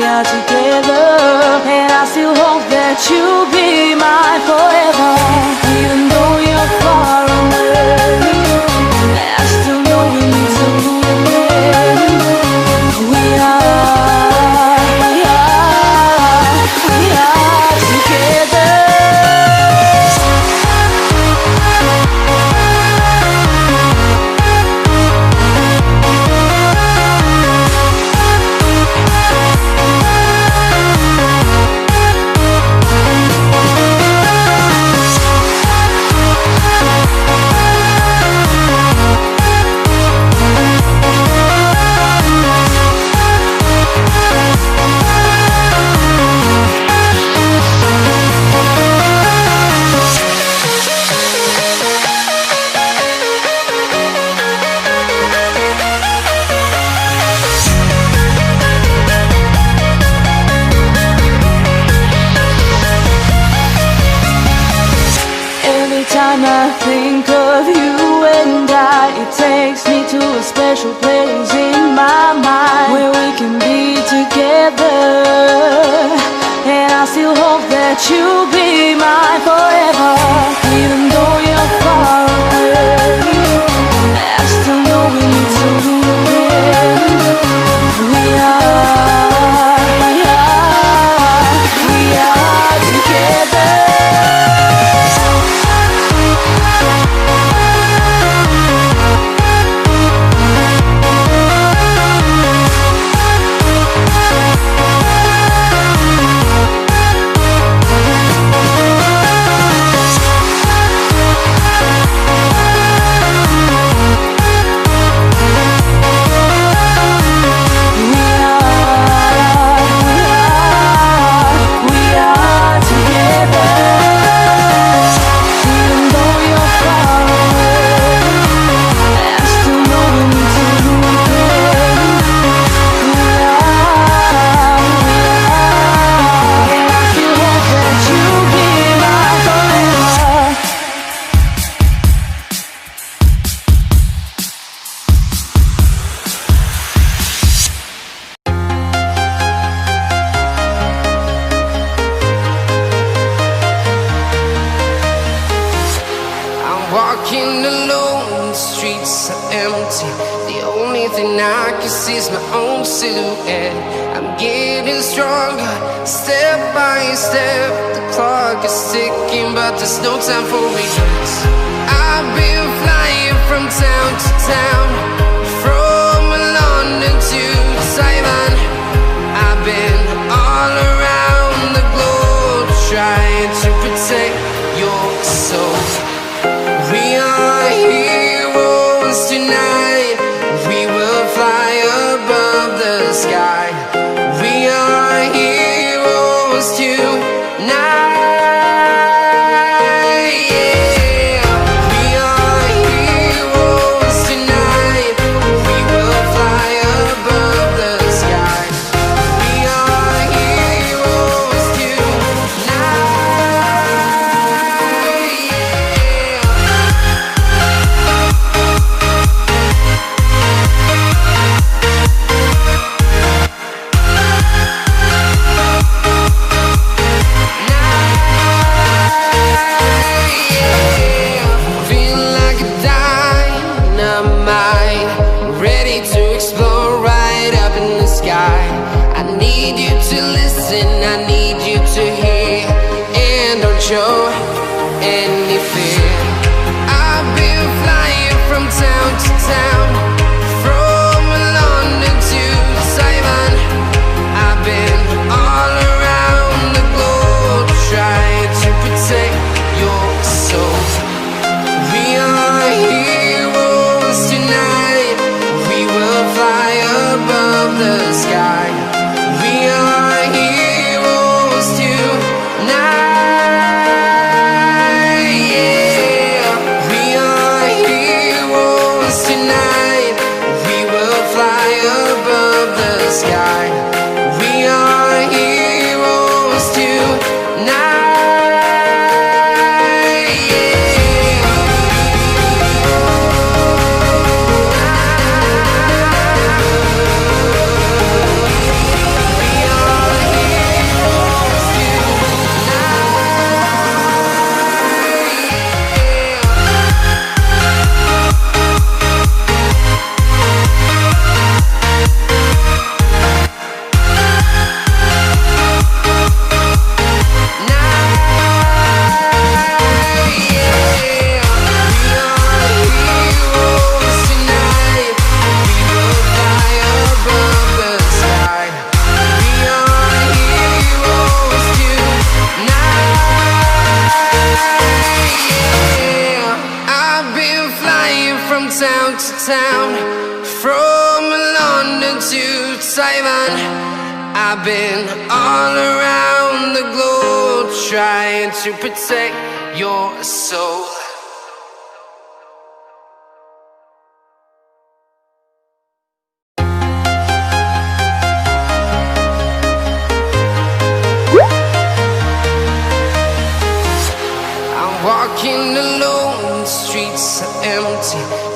we are together, and I still hope that you'll be mine forever. Even though you're far away, I still know we need to move in. We are together. Time I think of you and it takes me to a special place in my mind where we can be together, and I still hope that you'll be mine forever. Even though you're far away, I still know we need to move in. We are together. Walking alone, the streets are empty. The only thing I can see is my own silhouette. I'm getting stronger, step by step. The clock is ticking, but there's no time for regrets. I've been flying from town to town, from London to Taiwan. I've been all around the globe, trying to protect your soul. We are heroes tonight. We will fly above the sky. We are heroes tonight. Yeah. We are heroes tonight. We will fly above the sky. We are heroes tonight. Show any fear. I've been flying from town to town, from London to Taiwan. I've been all around the globe, trying to protect your soul. We are heroes tonight. We will fly above the sky. We are heroes tonight. town to town, from London to Taiwan. I've been all around the globe trying to protect your soul. I'm walking alone, the streets are empty.